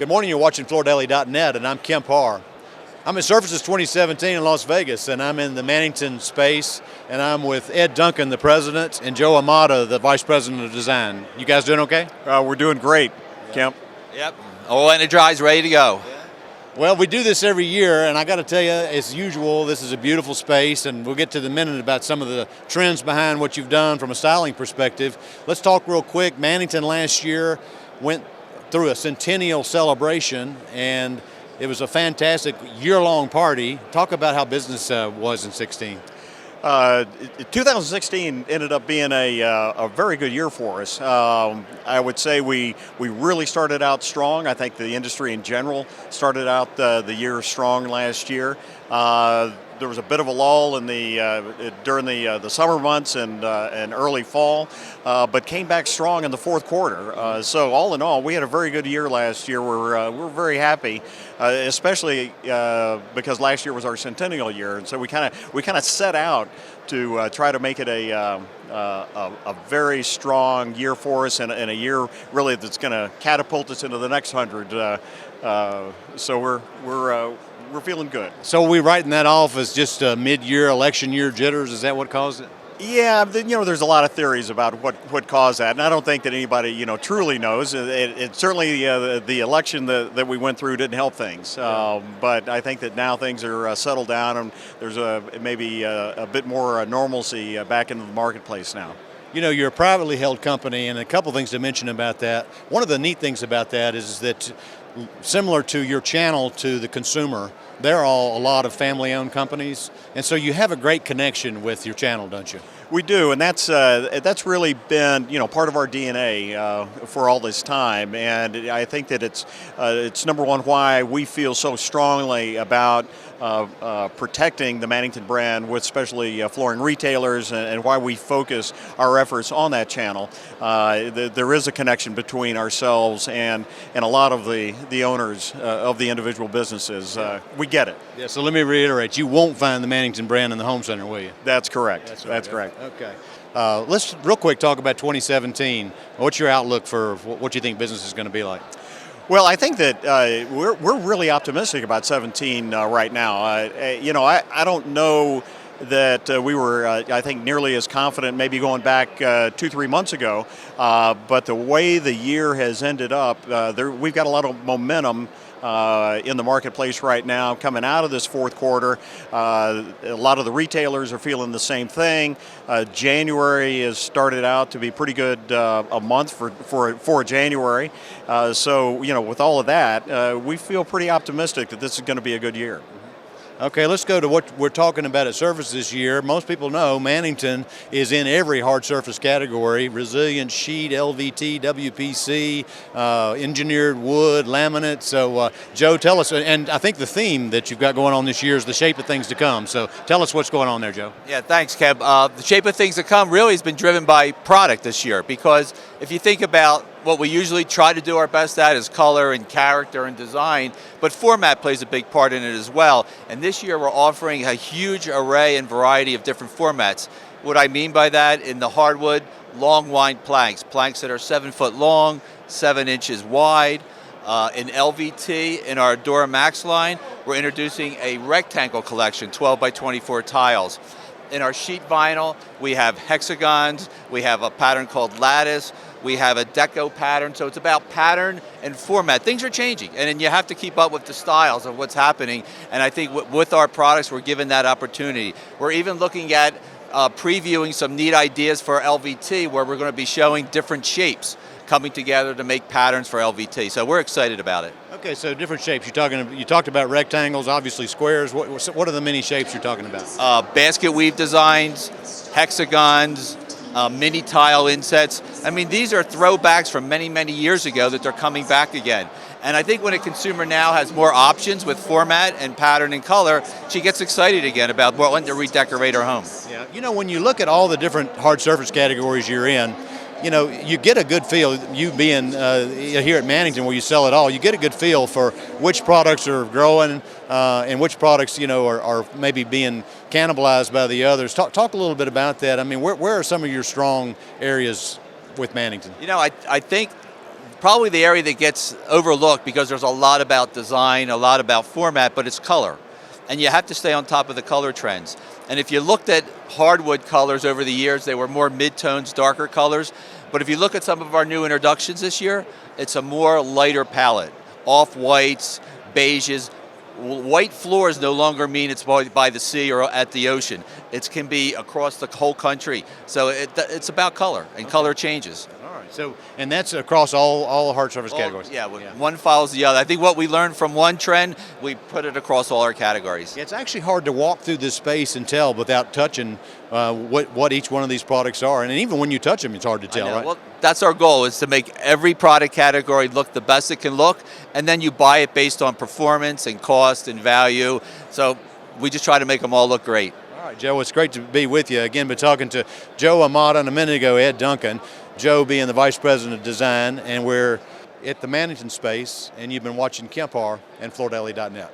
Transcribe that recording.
Good morning, you're watching FloorDaily.net, and I'm Kemp Harr. I'm at Surfaces 2017 in Las Vegas, and I'm in the Mannington space, and I'm with Ed Duncan, the president, and Joe Amato, the vice president of design. You guys doing okay? We're doing great, Kemp. Yep, all energized, ready to go. Well, we do this every year, and I got to tell you, as usual, this is a beautiful space, and we'll get to the minute about some of the trends behind what you've done from a styling perspective. Let's talk real quick. Mannington last year went through a centennial celebration, and it was a fantastic year-long party. Talk about how business was in 16. 2016 ended up being a very good year for us. I would say we really started out strong. I think the industry in general started out the year strong last year. There was a bit of a lull in during the summer months and early fall, but came back strong in the fourth quarter. So all in all, we had a very good year last year. We're very happy, especially because last year was our centennial year, and so we kind of set out to try to make it a very strong year for us, and a year really that's going to catapult us into the next 100. So we're feeling good. So are we writing that off as just mid-year election year jitters? Is that what caused it? Yeah, there's a lot of theories about what caused that, and I don't think that anybody truly knows. It certainly the election that we went through didn't help things, but I think that now things are settled down, and there's maybe a bit more normalcy back into the marketplace now. You're a privately held company, and a couple things to mention about that. One of the neat things about that is that, similar to your channel to the consumer, they're all a lot of family-owned companies, and so you have a great connection with your channel, don't you? We do, and that's really been part of our DNA for all this time, and I think that it's number one why we feel so strongly about protecting the Mannington brand with especially flooring retailers, and why we focus our efforts on that channel. There is a connection between ourselves and a lot of the owners of the individual businesses. We get it. Yeah. So let me reiterate: you won't find the Mannington brand in the home center, will you? That's correct. That's correct. Okay. Let's real quick talk about 2017. What's your outlook for what you think business is going to be like? Well, I think that we're really optimistic about 17 right now. I don't know that we were, I think, nearly as confident maybe going back 2-3 months ago, but the way the year has ended up, we've got a lot of momentum in the marketplace right now coming out of this fourth quarter. A lot of the retailers are feeling the same thing. January has started out to be pretty good a month for January. So with all of that, we feel pretty optimistic that this is going to be a good year. Okay, let's go to what we're talking about at Surface this year. Most people know Mannington is in every hard surface category: resilient sheet, LVT, WPC, engineered wood, laminate. So, Joe, tell us, and I think the theme that you've got going on this year is the shape of things to come. So tell us what's going on there, Joe. Yeah, thanks, Kev. The shape of things to come really has been driven by product this year, because if you think about what we usually try to do our best at is color and character and design, but format plays a big part in it as well. And this year we're offering a huge array and variety of different formats. What I mean by that, in the hardwood, long wind planks that are 7 foot long, 7 inches wide. In LVT, in our Dura Max line, we're introducing a rectangle collection, 12 by 24 tiles. In our sheet vinyl, we have hexagons, we have a pattern called lattice, we have a deco pattern, so it's about pattern and format. Things are changing, and then you have to keep up with the styles of what's happening, and I think with our products, we're given that opportunity. We're even looking at previewing some neat ideas for LVT, where we're going to be showing different shapes coming together to make patterns for LVT, so we're excited about it. Okay, so different shapes. You talked about rectangles, obviously squares. What are the many shapes you're talking about? Basket weave designs, hexagons, mini tile insets. I mean, these are throwbacks from many, many years ago that they're coming back again. And I think when a consumer now has more options with format and pattern and color, she gets excited again about wanting to redecorate her home. Yeah, when you look at all the different hard surface categories you're in, you get a good feel, you being here at Mannington where you sell it all, you get a good feel for which products are growing and which products, are maybe being cannibalized by the others. Talk a little bit about that. I mean, where are some of your strong areas with Mannington? I think probably the area that gets overlooked because there's a lot about design, a lot about format, but it's color. And you have to stay on top of the color trends. And if you looked at hardwood colors over the years, they were more mid-tones, darker colors. But if you look at some of our new introductions this year, it's a more lighter palette. Off-whites, beiges. White floors no longer mean it's by the sea or at the ocean. It can be across the whole country. So it's about color, and color changes. All right. So, and that's across all hard surface categories. Yeah, one follows the other. I think what we learned from one trend, we put it across all our categories. It's actually hard to walk through this space and tell without touching what each one of these products are. And even when you touch them, it's hard to tell, right? Well, that's our goal, is to make every product category look the best it can look, and then you buy it based on performance and cost and value. So we just try to make them all look great. All right, Joe, it's great to be with you. Again, been talking to Joe Amato, and a minute ago, Ed Duncan. Joe being the Vice President of Design, and we're at the Mannington space, and you've been watching Kemp Harr and FloorDaily.net.